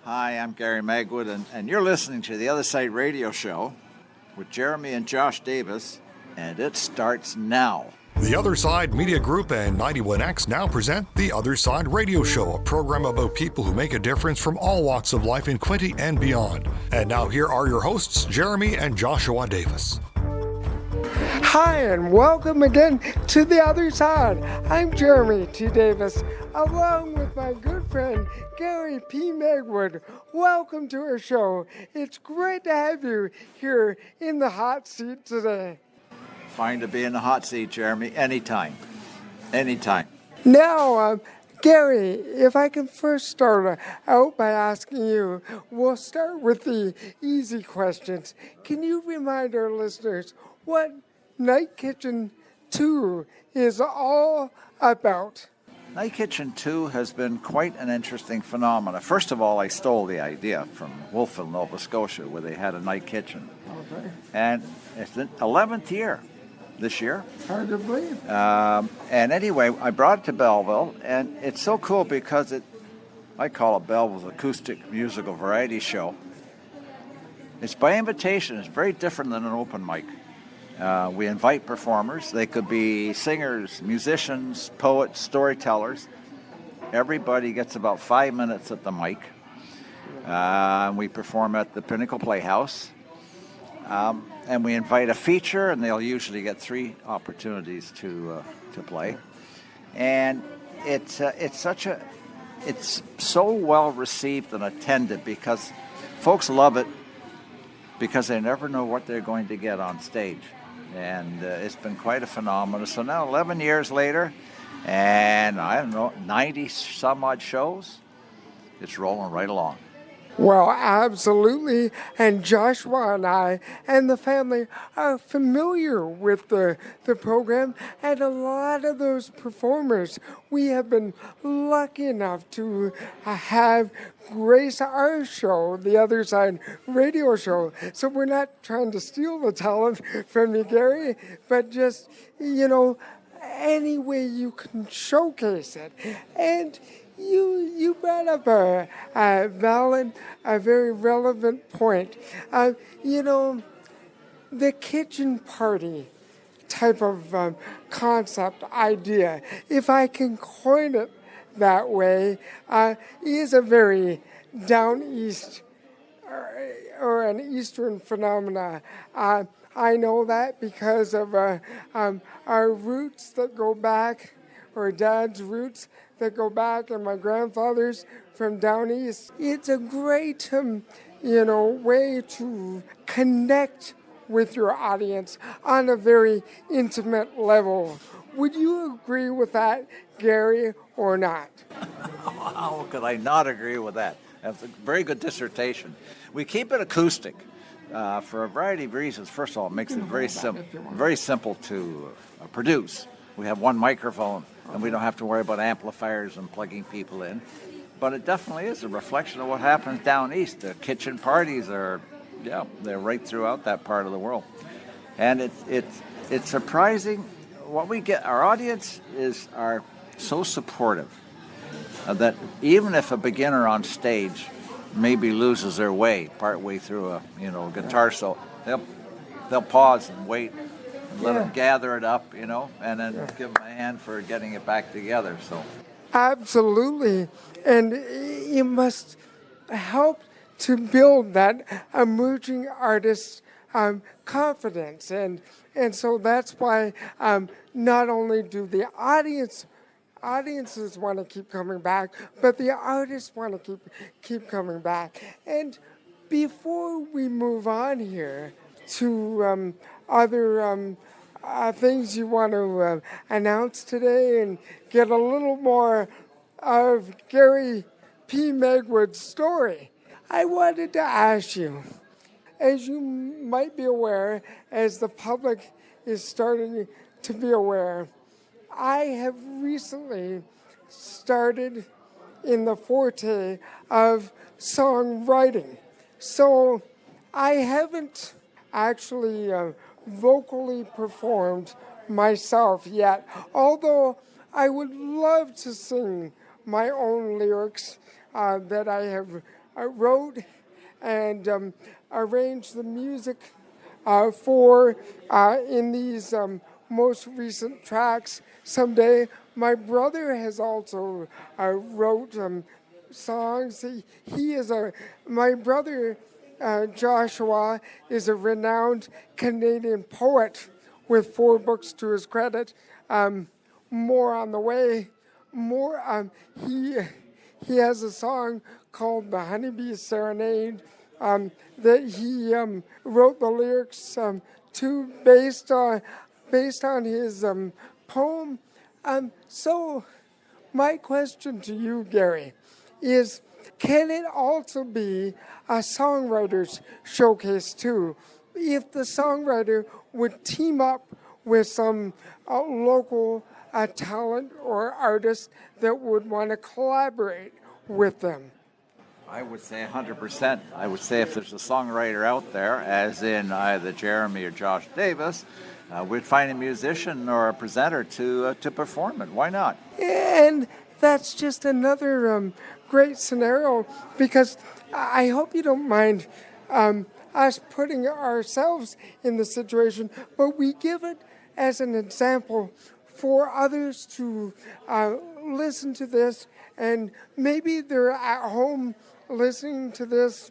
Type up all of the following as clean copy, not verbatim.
Hi, I'm Gary Magwood, and you're listening to the Other Side Radio Show with Jeremy and Josh Davis, and it starts now. The Other Side Media Group and 91X now present The Other Side Radio Show, a program about people who make a difference from all walks of life in Quinte and beyond. And now here are your hosts, Jeremy and Joshua Davis. Hi, and welcome again to The Other Side. I'm Jeremy T. Davis, along with my good friend, Gary P. Magwood. Welcome to our show. It's great to have you here in the hot seat today. Fine to be in the hot seat, Jeremy. Anytime. Now, Gary, if I can first start out by asking you, we'll start with the easy questions. Can you remind our listeners what Night Kitchen 2 is all about? Night Kitchen 2 has been quite an interesting phenomenon. First of all, I stole the idea from Wolfville, Nova Scotia, where they had a night kitchen. Okay. And it's the 11th year this year. Hard to believe. And anyway, I brought it to Belleville, and it's so cool because I call it Belleville's acoustic musical variety show. It's by invitation. It's very different than an open mic. We invite performers. They could be singers, musicians, poets, storytellers. Everybody gets about 5 minutes at the mic. We perform at the Pinnacle Playhouse. And we invite a feature, and they'll usually get 3 opportunities to play. And it's so well received and attended because folks love it because they never know what they're going to get on stage. And it's been quite a phenomenon. So now 11 years later, and I don't know, 90 some odd shows, it's rolling right along. Well, absolutely. And Joshua and I and the family are familiar with the program. And a lot of those performers, we have been lucky enough to have grace our show, the Other Side Radio Show. So we're not trying to steal the talent from you, Gary, but just, any way you can showcase it. And you brought up a valid, a very relevant point. The kitchen party type of concept idea, if I can coin it that way, is a very down east or an eastern phenomena. I know that because of our roots that go back, or Dad's roots that go back, and my grandfather's from down east. It's a great, way to connect with your audience on a very intimate level. Would you agree with that, Gary, or not? How could I not agree with that? That's a very good dissertation. We keep it acoustic for a variety of reasons. First of all, it makes it very simple to produce. We have one microphone, and we don't have to worry about amplifiers and plugging people in. But it definitely is a reflection of what happens down east. The kitchen parties they're right throughout that part of the world. And it's surprising what we get. Our audience are so supportive that even if a beginner on stage maybe loses their way partway through a guitar solo, they'll pause and wait. Let them gather it up, and then give them a hand for getting it back together. So, absolutely, and it must help to build that emerging artist confidence, and so that's why not only do the audiences want to keep coming back, but the artists want to keep coming back. And before we move on here to other things you want to announce today and get a little more of Gary P. Magwood's story, I wanted to ask you, as you might be aware, as the public is starting to be aware, I have recently started in the forte of songwriting. So I haven't actually vocally performed myself yet, although I would love to sing my own lyrics that I have wrote and arranged the music for in these most recent tracks. Someday, my brother has also wrote songs. My brother Joshua is a renowned Canadian poet with 4 books to his credit. More on the way. He has a song called "The Honeybee Serenade" that he wrote the lyrics to based on his poem. So my question to you, Gary, is can it also be a songwriter's showcase too? If the songwriter would team up with some local talent or artist that would want to collaborate with them. I would say 100%. I would say if there's a songwriter out there, as in either Jeremy or Josh Davis, we'd find a musician or a presenter to perform it. Why not? And that's just another great scenario, because I hope you don't mind us putting ourselves in the situation, but we give it as an example for others to listen to this, and maybe they're at home listening to this,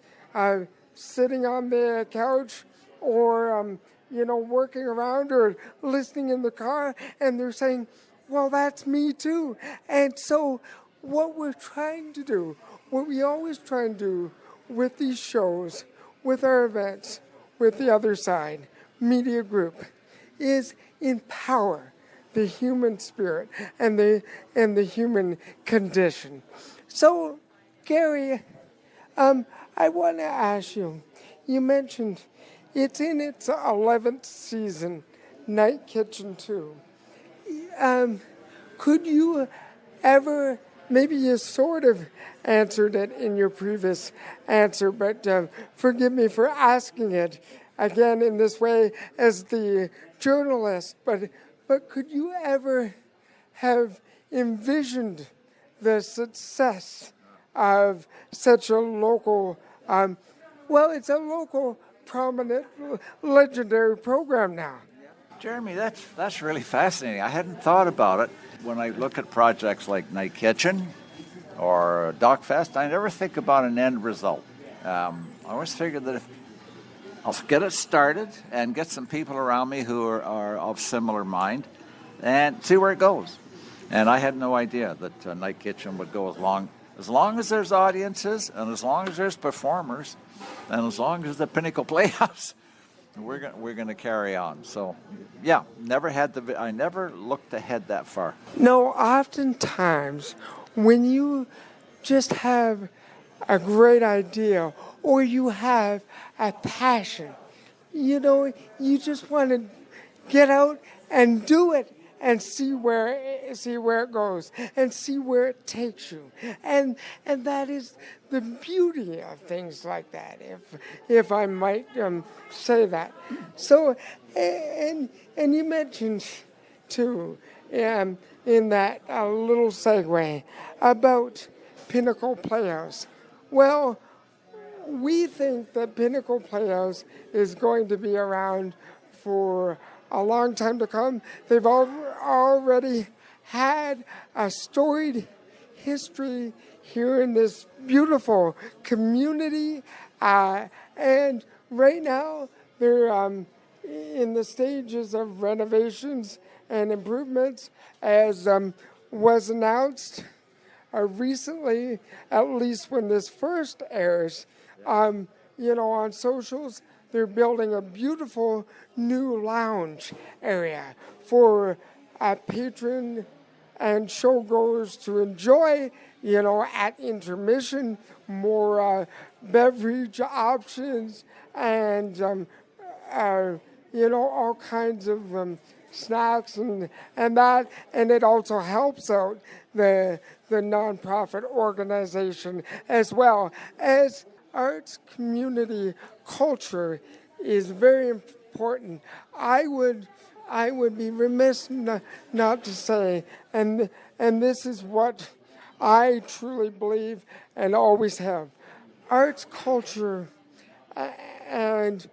sitting on the couch, or working around, or listening in the car, and they're saying, well, that's me too. And so what we're trying to do, what we always try and do with these shows, with our events, with the Other Side Media Group, is empower the human spirit and the human condition. So, Gary, I want to ask you, you mentioned it's in its 11th season, Night Kitchen 2. Could you ever, maybe you sort of answered it in your previous answer, but forgive me for asking it again in this way as the journalist, but could you ever have envisioned the success of such a local, it's a local, prominent, legendary program now? Jeremy, that's really fascinating. I hadn't thought about it. When I look at projects like Night Kitchen or DocFest, I never think about an end result. I always figured that if I'll get it started and get some people around me who are of similar mind and see where it goes. And I had no idea that Night Kitchen would go as long as there's audiences, and as long as there's performers, and as long as the Pinnacle Playhouse, we're going to carry on. So, yeah, I never looked ahead that far. No, oftentimes when you just have a great idea or you have a passion, you just want to get out and do it and see where it goes and see where it takes you, and that is the beauty of things like that, if I might say that. So, and you mentioned too in that little segue about Pinnacle Playhouse. Well, we think that Pinnacle Playhouse is going to be around for a long time to come. They've already had a storied history here in this beautiful community, and right now they're in the stages of renovations and improvements, as was announced recently, at least when this first airs, on socials. They're building a beautiful new lounge area for patron and showgoers to enjoy, at intermission, more beverage options and, all kinds of snacks and that. And it also helps out the nonprofit organization, as well as arts community culture is very important. I would be remiss not to say, and this is what I truly believe and always have. arts, culture, and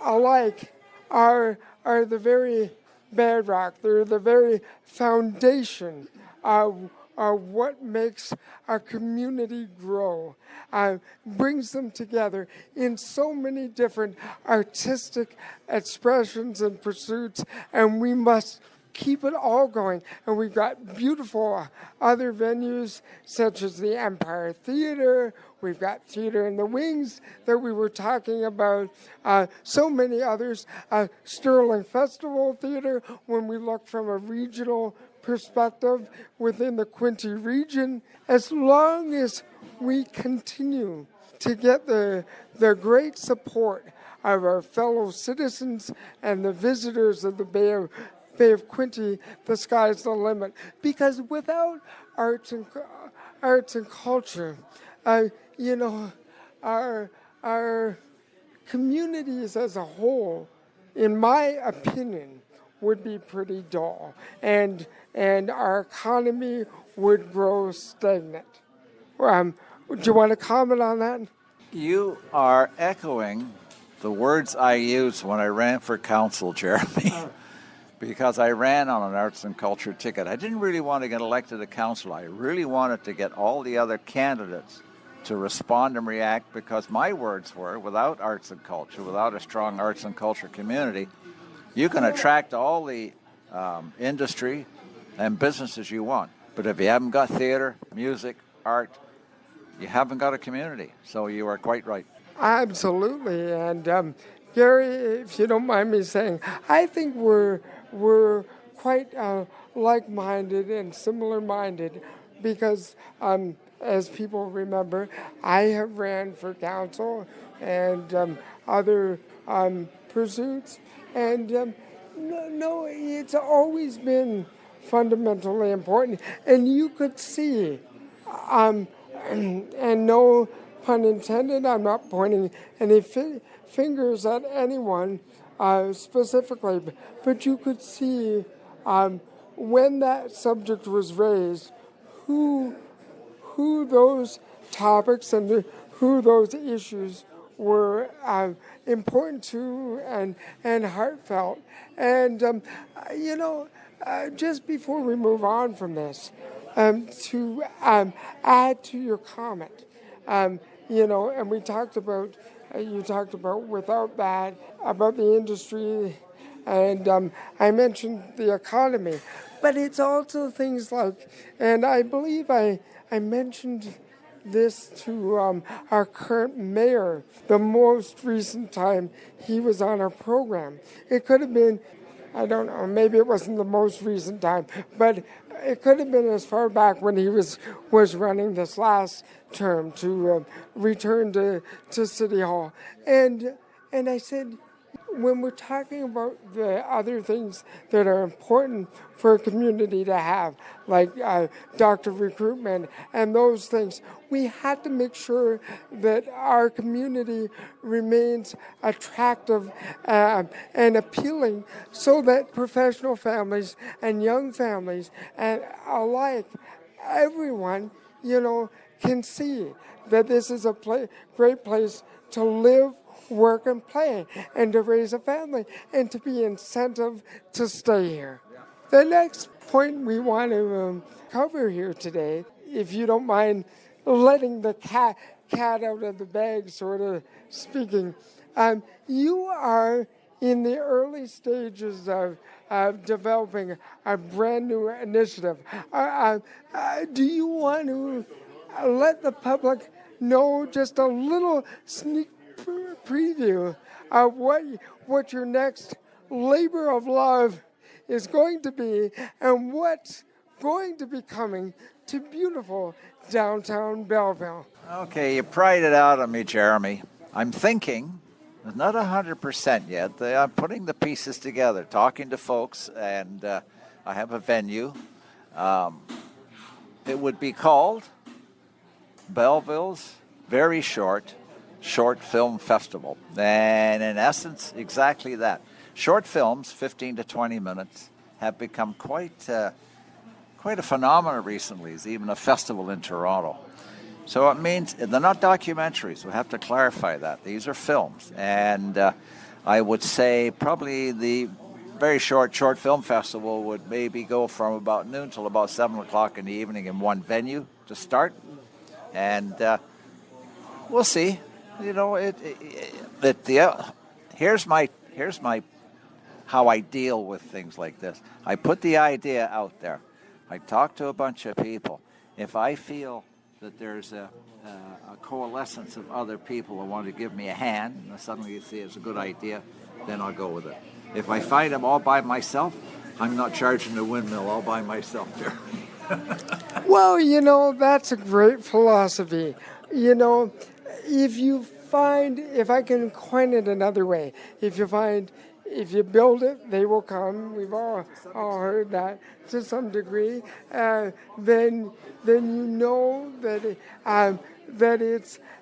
alike are the very bedrock. They're the very foundation of what makes a community grow, brings them together in so many different artistic expressions and pursuits, and we must keep it all going. And we've got beautiful other venues such as the Empire Theater. We've got Theater in the Wings that we were talking about. So many others. Sterling Festival Theater, when we look from a regional perspective within the Quinte region. As long as we continue to get the great support of our fellow citizens and the visitors of the Bay of Quinte, the sky's the limit. Because without arts and culture, our communities as a whole, in my opinion, would be pretty dull, and our economy would grow stagnant. Do you want to comment on that? You are echoing the words I used when I ran for council, Jeremy. Because I ran on an arts and culture ticket. I didn't really want to get elected to council. I really wanted to get all the other candidates to respond and react, because my words were, without arts and culture, without a strong arts and culture community, you can attract all the industry and businesses you want. But if you haven't got theater, music, art, you haven't got a community. So you are quite right. Absolutely. And Gary, if you don't mind me saying, I think we're quite like-minded and similar-minded, because as people remember, I have ran for council and other pursuits, and no, it's always been fundamentally important. And you could see, and no pun intended, I'm not pointing any fingers at anyone specifically, but you could see when that subject was raised, who those topics and who those issues were important to and heartfelt. And just before we move on from this, to add to your comment, and we talked about, you talked about without that, about the industry, and I mentioned the economy, but it's also things like, and I believe I mentioned this to our current mayor the most recent time he was on our program. It could have been, I don't know, maybe it wasn't the most recent time, but it could have been as far back when he was running this last term to return to City Hall. And I said, when we're talking about the other things that are important for a community to have, like doctor recruitment and those things, we have to make sure that our community remains attractive and appealing, so that professional families and young families and alike, everyone, can see that this is a great place to live, work, and play, and to raise a family, and to be incentive to stay here. The next point we want to cover here today, if you don't mind letting the cat out of the bag, sort of speaking, you are in the early stages of developing a brand new initiative. Do you want to let the public know just a little sneak preview of what your next labor of love is going to be, and what's going to be coming to beautiful downtown Belleville? Okay, you pried it out of me, Jeremy. I'm thinking, not 100% yet. I'm putting the pieces together, talking to folks, and I have a venue. It would be called Belleville's Very Short Film Festival. And in essence, exactly that. Short films, 15 to 20 minutes, have become quite a phenomenon recently. It's even a festival in Toronto. So it means they're not documentaries. We have to clarify that. These are films. And I would say probably the very short film festival would maybe go from about noon till about 7 o'clock in the evening in one venue to start. And we'll see. You know, here's my how I deal with things like this. I put the idea out there. I talk to a bunch of people. If I feel that there's a coalescence of other people who want to give me a hand, and suddenly you see it's a good idea, then I'll go with it. If I find I'm all by myself, I'm not charging the windmill all by myself, Jeremy. Well, you know, that's a great philosophy. You know, if I can coin it another way, if you build it, they will come. We've all heard that to some degree. Then you know that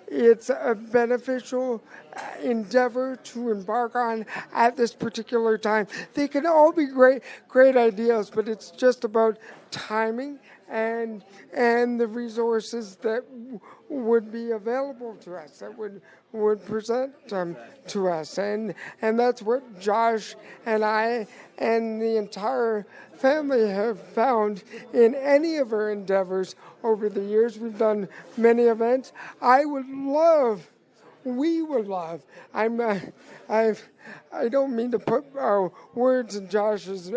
it's a beneficial endeavor to embark on at this particular time. They can all be great ideas, but it's just about timing and the resources that would be available to us, that would present to us. And that's what Josh and I and the entire family have found in any of our endeavors over the years. We've done many events. We would love. I don't mean to put words in Josh's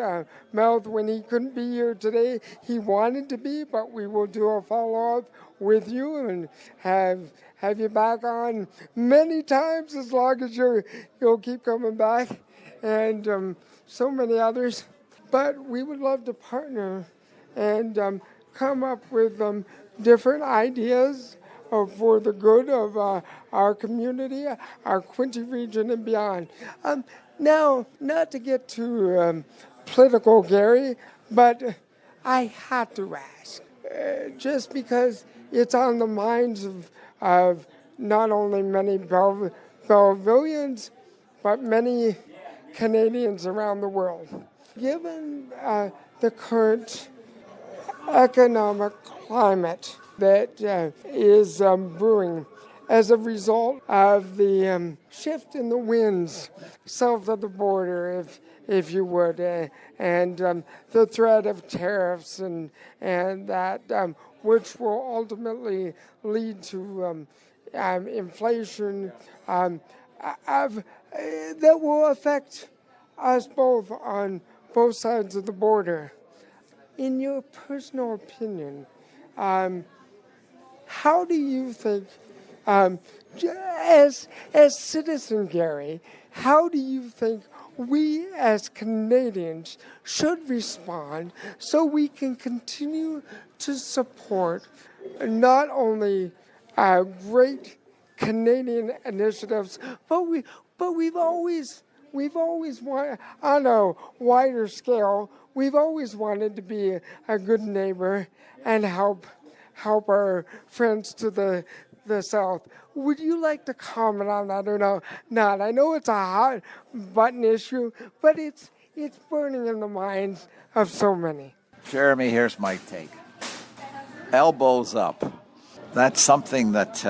mouth. When he couldn't be here today, he wanted to be, but we will do a follow-up with you and have you back on many times, as long as you'll keep coming back, and so many others. But we would love to partner and come up with different ideas for the good of our community, our Quinte region, and beyond. Now, not to get too political, Gary, but I had to ask, just because it's on the minds of not only many Bellevilians, but many Canadians around the world. Given the current economic climate that is brewing as a result of the shift in the winds south of the border, if you would, and the threat of tariffs and that which will ultimately lead to inflation that will affect us both on both sides of the border. In your personal opinion, how do you think, as citizen Gary, how do you think we as Canadians should respond so we can continue to support not only great Canadian initiatives, but we've always wanted, on a wider scale, we've always wanted to be a good neighbor and help our friends to the south. Would you like to comment on that or no? Not. I know it's a hot button issue, but it's burning in the minds of so many. Jeremy, here's my take. Elbows up. That's something that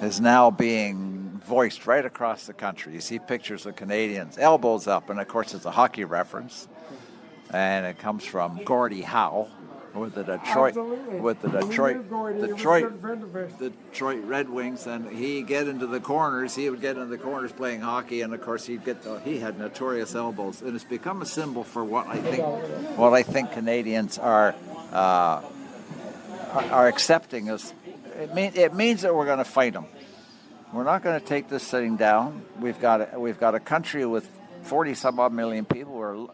is now being voiced right across the country. You see pictures of Canadians, elbows up, and of course it's a hockey reference, and it comes from Gordie Howe with the Detroit Red Wings, and he would get into the corners playing hockey, and of course he had notorious elbows, and it's become a symbol for what I think Canadians are accepting as. It means that we're going to fight them. We're not going to take this sitting down. We've got a country with 40-some odd million people. We're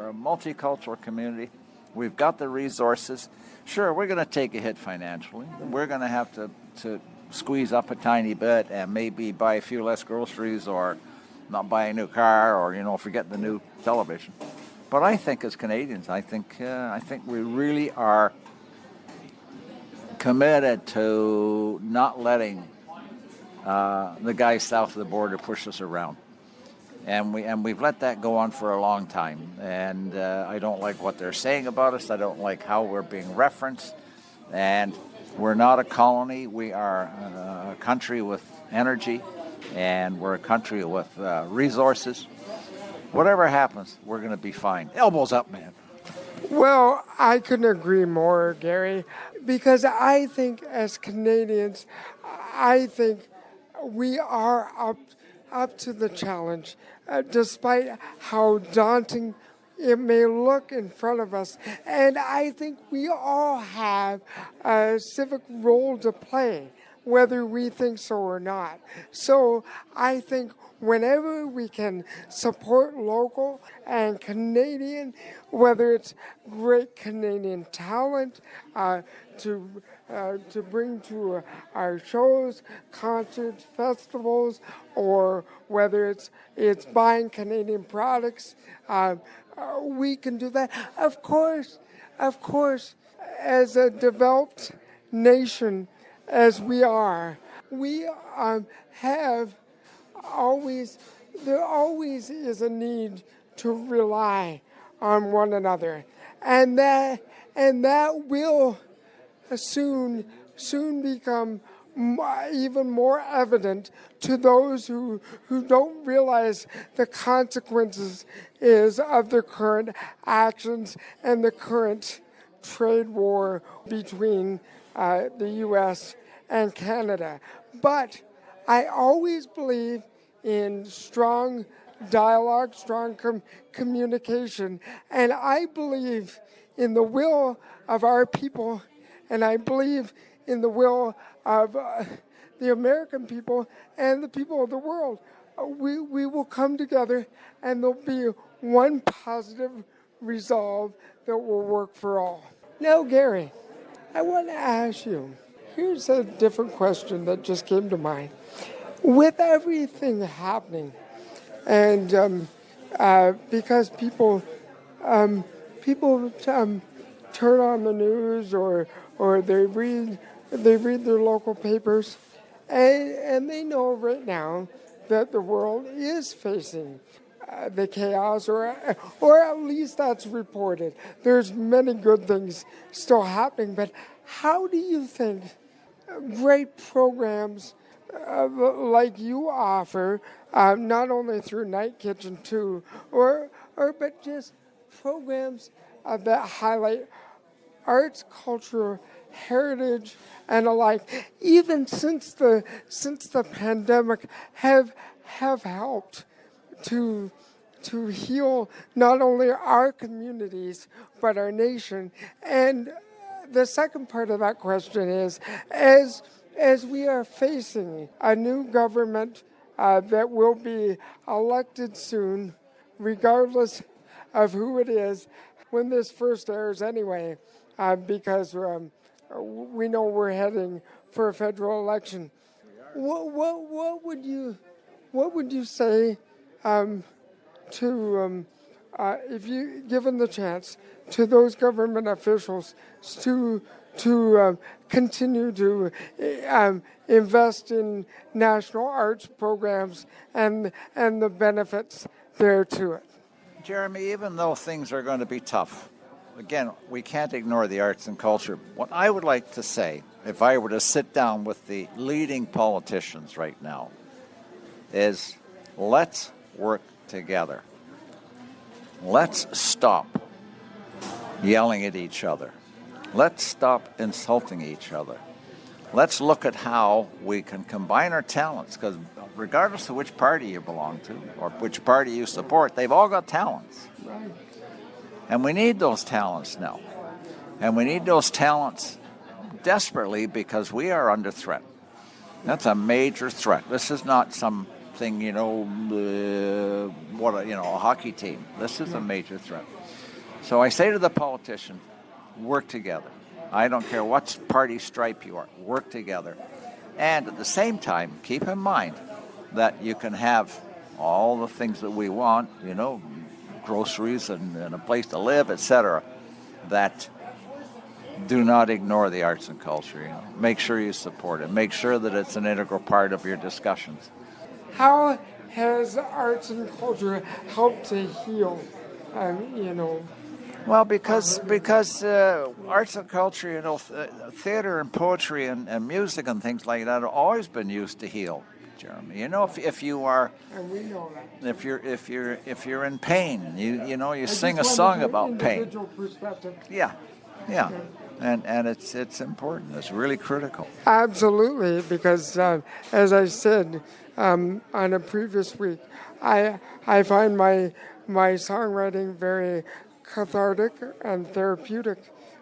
a multicultural community. We've got the resources. Sure, we're going to take a hit financially. We're going to have to squeeze up a tiny bit and maybe buy a few less groceries or not buy a new car or forget the new television. But I think as Canadians, I think we really are committed to not letting the guys south of the border push us around, and we've let that go on for a long time. And I don't like what they're saying about us. I don't like how we're being referenced, and We're not a colony. We are a country with energy, and we're a country with resources. Whatever happens, we're going to be fine. Elbows up, man. Well, I couldn't agree more, Gary, because I think as Canadians, I think we are up to the challenge, despite how daunting it may look in front of us. And I think we all have a civic role to play, whether we think so or not. So I think whenever we can support local and Canadian, whether it's great Canadian talent to bring to our shows, concerts, festivals, or whether it's buying Canadian products, we can do that. Of course, as a developed nation as we are, we have always, there always is a need to rely on one another, and that will soon become even more evident to those who don't realize the consequences of the current actions and the current trade war between the U.S. and Canada. But I always believe in strong dialogue, strong communication, and I believe in the will of our people, and I believe in the will of the American people and the people of the world. We will come together, and there'll be one positive resolve that will work for all. Now, Gary, I want to ask you, here's a different question that just came to mind. With everything happening, and because people turn on the news or they read their local papers, and they know right now that the world is facing the chaos, or at least that's reported. There's many good things still happening, but how do you think great programs like you offer, not only through Night Kitchen too, but just programs that highlight arts, culture, heritage, and alike, even since the pandemic, have helped to heal not only our communities but our nation. And the second part of that question is, as we are facing a new government that will be elected soon, regardless of who it is, when this first airs anyway, because we know we're heading for a federal election. What would you say to if you given the chance to those government officials to continue to invest in national arts programs and the benefits there to it? Jeremy, even though things are going to be tough, again, we can't ignore the arts and culture. What I would like to say, if I were to sit down with the leading politicians right now, is let's work together. Let's stop yelling at each other. Let's stop insulting each other. Let's look at how we can combine our talents, because regardless of which party you belong to or which party you support, they've all got talents. Right. And we need those talents now. And we need those talents desperately because we are under threat. That's a major threat. This is not something, a hockey team. This is a major threat. So I say to the politician, work together. I don't care what party stripe you are. Work together. And at the same time, keep in mind that you can have all the things that we want, groceries and a place to live, etc., that do not ignore the arts and culture. Make sure you support it. Make sure that it's an integral part of your discussions. How has arts and culture helped to heal, Well, because arts and culture, theater and poetry and music and things like that have always been used to heal, Jeremy. If you are, And we know that. if you're in pain, you sing a just song wanted about pain. individual perspective. Yeah, and it's important. It's really critical. Absolutely, because as I said on a previous week, I find my songwriting very cathartic and therapeutic.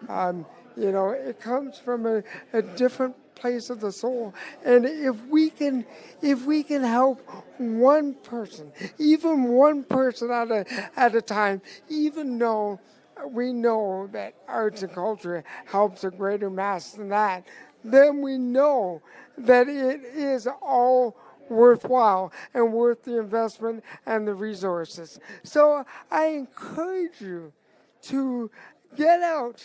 It comes from a different place of the soul, and if we can help one person, even one person at a time, even though we know that arts and culture helps a greater mass than that, then we know that it is all worthwhile and worth the investment and the resources. So I encourage you to get out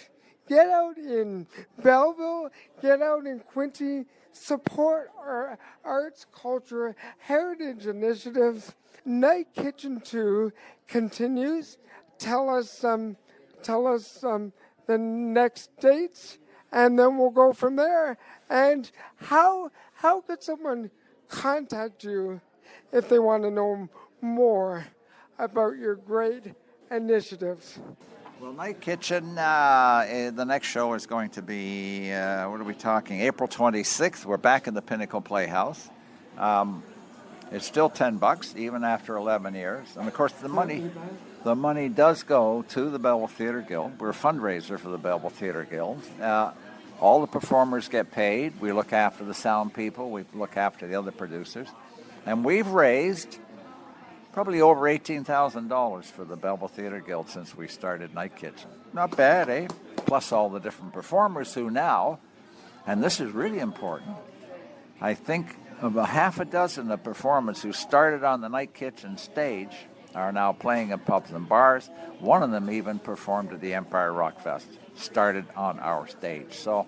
in Belleville, get out in Quinte, support our arts, culture, heritage initiatives. Night Kitchen 2 continues. Tell us the next dates, and then we'll go from there. And how could someone contact you if they want to know more about your great initiatives? Well, Night Kitchen, the next show is going to be, what are we talking, April 26th. We're back in the Pinnacle Playhouse. It's still $10, even after 11 years. And, of course, the money does go to the Belleville Theatre Guild. We're a fundraiser for the Belleville Theatre Guild. All the performers get paid. We look after the sound people. We look after the other producers. And we've raised probably over $18,000 for the Belleville Theatre Guild since we started Night Kitchen. Not bad, eh? Plus all the different performers who now, and this is really important, I think about half a dozen of performers who started on the Night Kitchen stage are now playing in pubs and bars. One of them even performed at the Empire Rock Fest, started on our stage. So,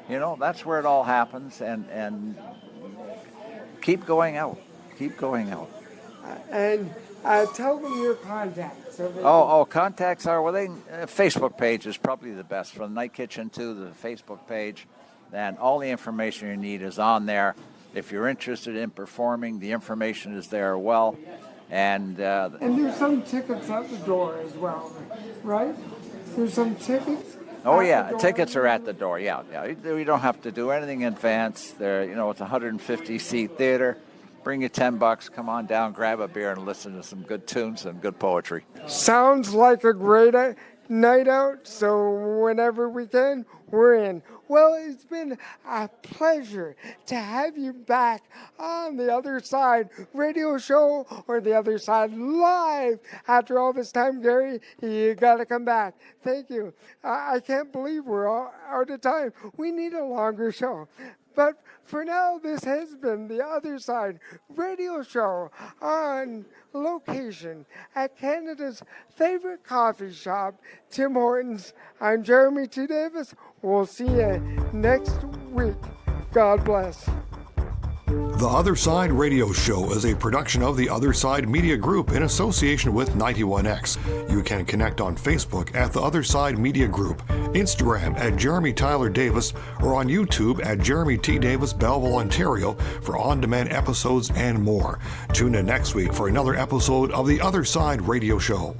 that's where it all happens, and keep going out. Keep going out. And tell them your contacts. Contacts are, Facebook page is probably the best. From Night Kitchen to the Facebook page, and all the information you need is on there. If you're interested in performing, the information is there well. And there's some tickets at the door as well, right? There's some tickets. Oh yeah, tickets are at the door. Yeah. We don't have to do anything in advance. There, it's a 150-seat theater. Bring you $10. Come on down, grab a beer, and listen to some good tunes and good poetry. Sounds like a great night out. So whenever we can, we're in. Well, it's been a pleasure to have you back on the Other Side radio show, or the Other Side live. After all this time, Gary, you got to come back. Thank you. I can't believe we're all out of time. We need a longer show. But for now, this has been the Other Side radio show on location at Canada's favorite coffee shop, Tim Hortons. I'm Jeremy T. Davis. We'll see you next week. God bless. The Other Side Radio Show is a production of the Other Side Media Group in association with 91X. You can connect on Facebook at the Other Side Media Group, Instagram at Jeremy Tyler Davis, or on YouTube at Jeremy T. Davis, Belleville, Ontario for on-demand episodes and more. Tune in next week for another episode of the Other Side Radio Show.